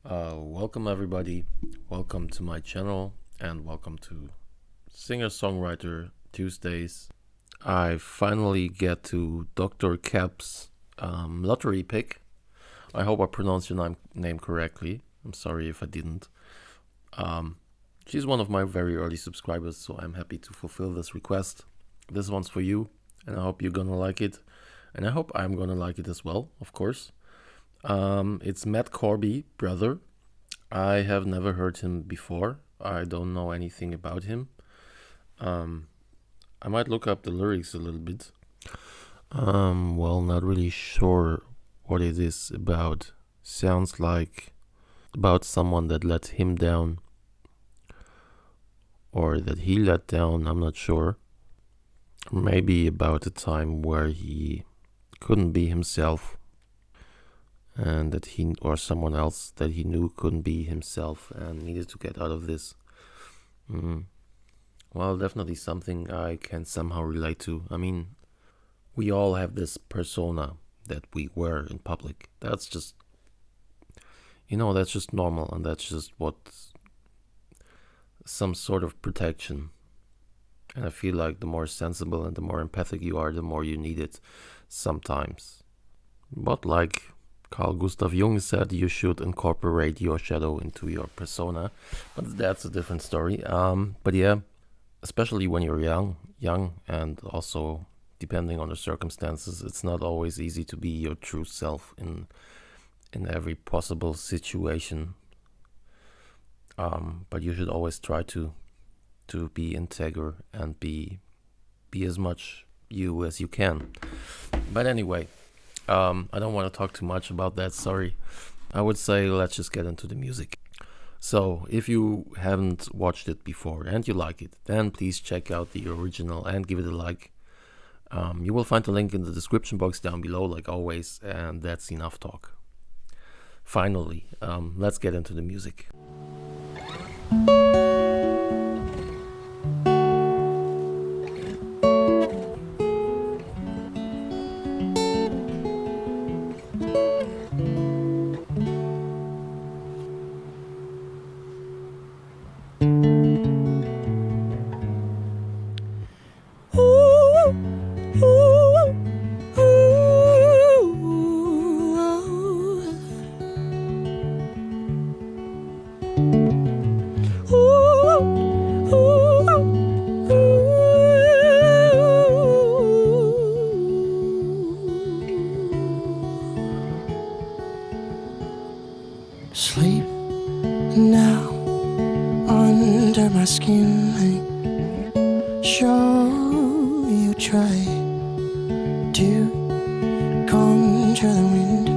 Welcome everybody, welcome to my channel and welcome to Singer-Songwriter Tuesdays. I finally get to Dr. Cap's lottery pick. I hope I pronounced your name correctly. I'm sorry if I didn't. She's one of my very early subscribers, so I'm happy to fulfill this request. This one's for you, and I hope you're gonna like it. And I hope I'm gonna like it as well, of course. It's Matt Corby, brother. I have never heard him before. I don't know anything about him. I might look up the lyrics a little bit. Well, not really sure what it is about. Sounds like about someone that let him down, or that he let down, I'm not sure. Maybe about a time where he couldn't be himself, and that he or someone else that he knew couldn't be himself and needed to get out of this. Well, definitely something I can somehow relate to. I mean, we all have this persona that we wear in public. That's just, that's just normal, and that's just what some sort of protection. And I feel like the more sensible and the more empathic you are, the more you need it sometimes. But like Carl Gustav Jung said, you should incorporate your shadow into your persona, but that's a different story. But yeah, especially when you're young, and also depending on the circumstances, it's not always easy to be your true self in every possible situation. But you should always try to be integer and be as much you as you can. But anyway, I don't want to talk too much about that, sorry. I would say let's just get into the music. So, if you haven't watched it before and you like it, then please check out the original and give it a like. You will find the link in the description box down below, like always, and that's enough talk. Finally, let's get into the music. Sleep now under my skin. Sure, you try to conjure the wind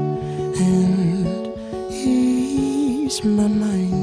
and ease my mind.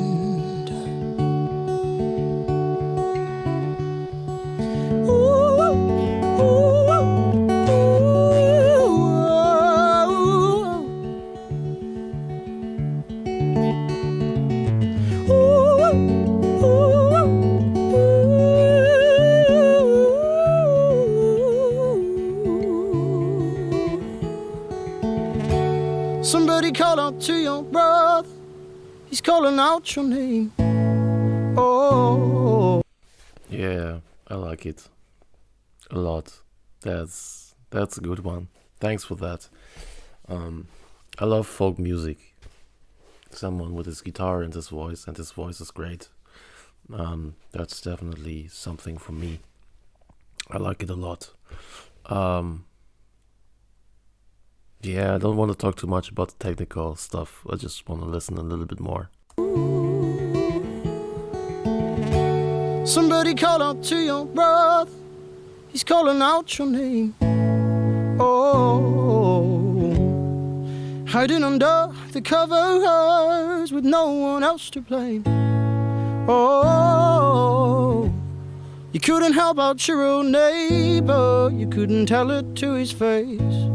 Somebody call out to your brother, he's calling out your name. Oh, Yeah, I like it a lot. That's a good one. Thanks for that. I love folk music. Someone with his guitar and his voice is great. That's definitely something for me. I like it a lot. Yeah, I don't want to talk too much about the technical stuff. I just want to listen a little bit more. somebody call out to your brother, he's calling out your name. Oh, hiding under the covers with no one else to blame. Oh, you couldn't help out your own neighbor, you couldn't tell it to his face.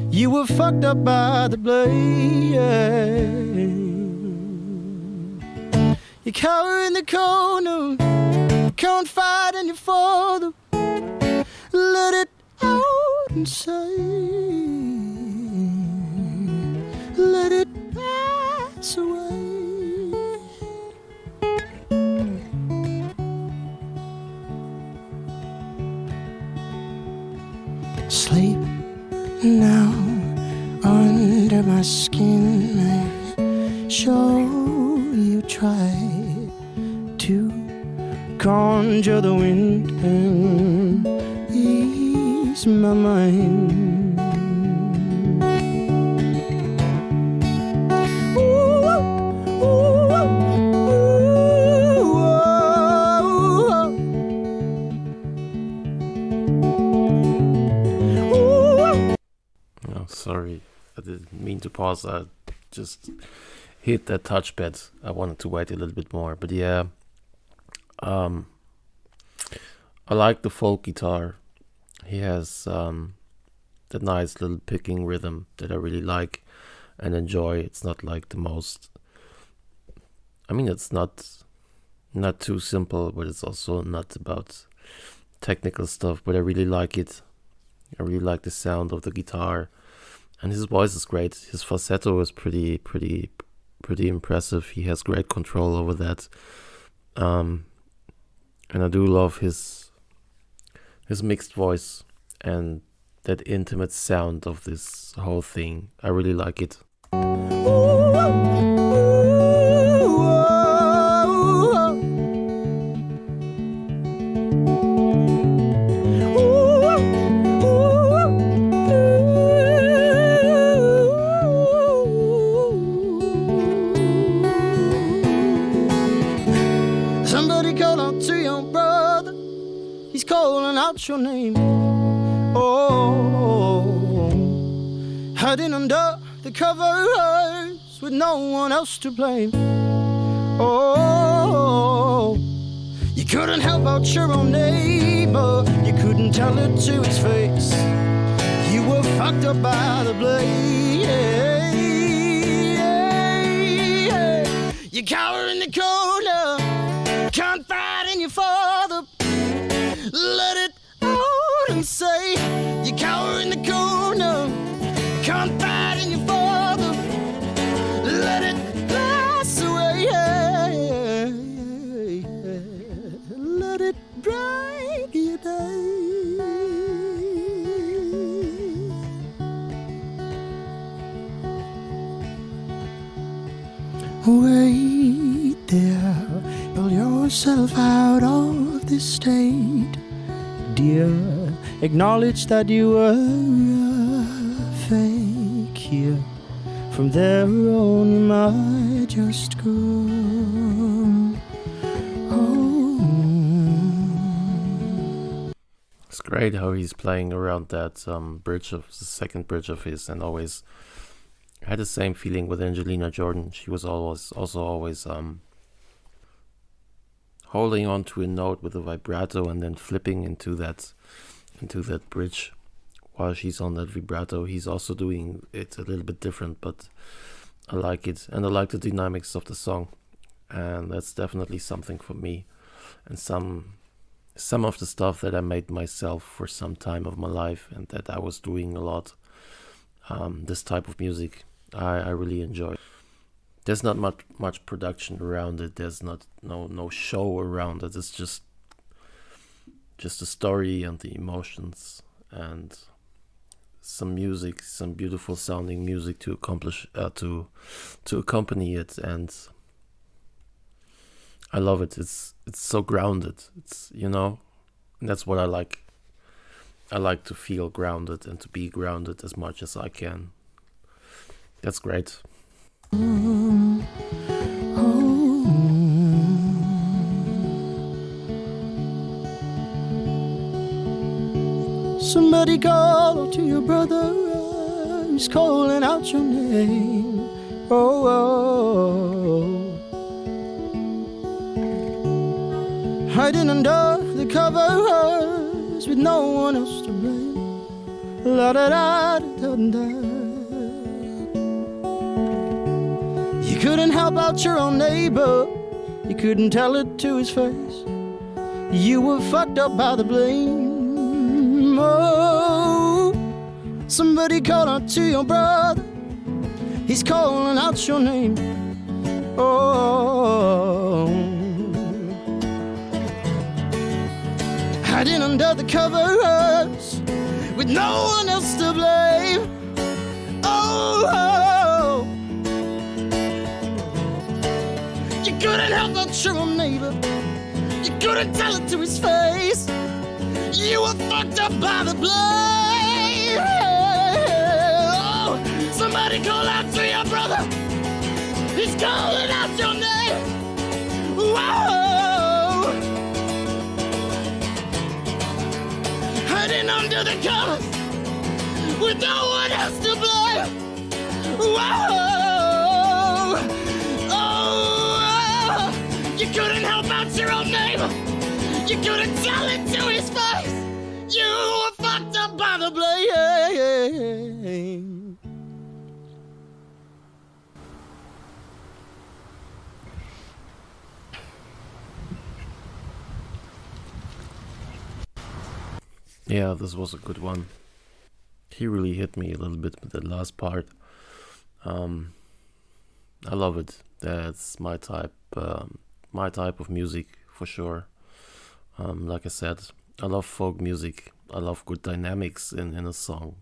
You were fucked up by the blame. You cower in the corner, can't fight in your father. Let it out and say, let it pass away. Sleep now under my skin. I'm sure you tried to conjure the wind and ease my mind. Sorry, I didn't mean to pause. I just hit that touchpad. I wanted to wait a little bit more, but yeah, I like the folk guitar. He has that nice little picking rhythm that I really like and enjoy. It's not like the most. I mean, it's not too simple, but it's also not about technical stuff. But I really like it. I really like the sound of the guitar. And his voice is great. His falsetto is pretty impressive. He has great control over that. And I do love his mixed voice and that intimate sound of this whole thing. I really like it. Your name, oh, hiding under the covers with no one else to blame. Oh, you couldn't help out your own neighbor, you couldn't tell it to his face. You were fucked up by the blade. You cower in the corner, confide in your father. Let it and say you cower in the corner, confide in your father, let it pass away, let it break your day. Wait there, pull yourself out of this state, dear. Acknowledge that you were a fake here. From there on you might just go. Oh. It's great how he's playing around that bridge of the second bridge of his, and always I had the same feeling with Angelina Jordan. She was always holding on to a note with a vibrato and then flipping into that bridge while she's on that vibrato. He's also doing it a little bit different, but I like it, and I like the dynamics of the song, and that's definitely something for me. And some of the stuff that I made myself for some time of my life, and that I was doing a lot, this type of music I really enjoy. There's not much production around it. There's no show around it. It's just the story and the emotions and some music, some beautiful sounding music to accompany it, and I love it. It's so grounded. It's, and that's what I like. I like to feel grounded and to be grounded as much as I can. That's great. Somebody call to your brother, he's calling out your name. Oh, hiding under the covers with no one else to blame. La da da da da. You couldn't help out your own neighbor, you couldn't tell it to his face. You were fucked up by the blame. Oh, somebody call out to your brother, he's calling out your name. Oh, hiding under the covers with no one else to blame. Oh, you couldn't help but your own neighbor. You couldn't tell it to his face. You were fucked up by the blame. Oh, somebody call out to your brother. He's calling out your name. Whoa, hiding under the covers with no one else to blame. Whoa, oh, you couldn't help out your own neighbor. You couldn't tell it to his face. You were fucked up by the blame. Yeah, this was a good one. He really hit me a little bit with the last part. I love it. That's my type of music for sure. Like I said, I love folk music. I love good dynamics in a song.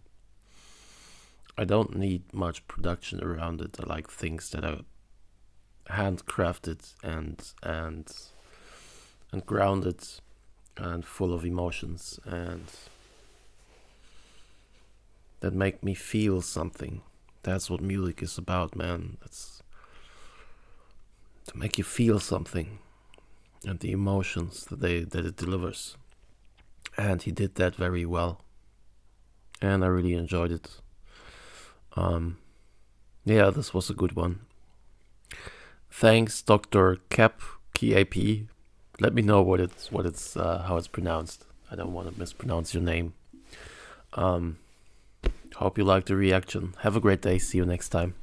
I don't need much production around it. I like things that are handcrafted and grounded and full of emotions and that make me feel something. That's what music is about, man. That's to make you feel something and the emotions that it delivers. And he did that very well. And I really enjoyed it. Yeah, this was a good one. Thanks, Dr. Cap, K-A-P. Let me know how it's pronounced. I don't want to mispronounce your name. Hope you liked the reaction. Have a great day. See you next time.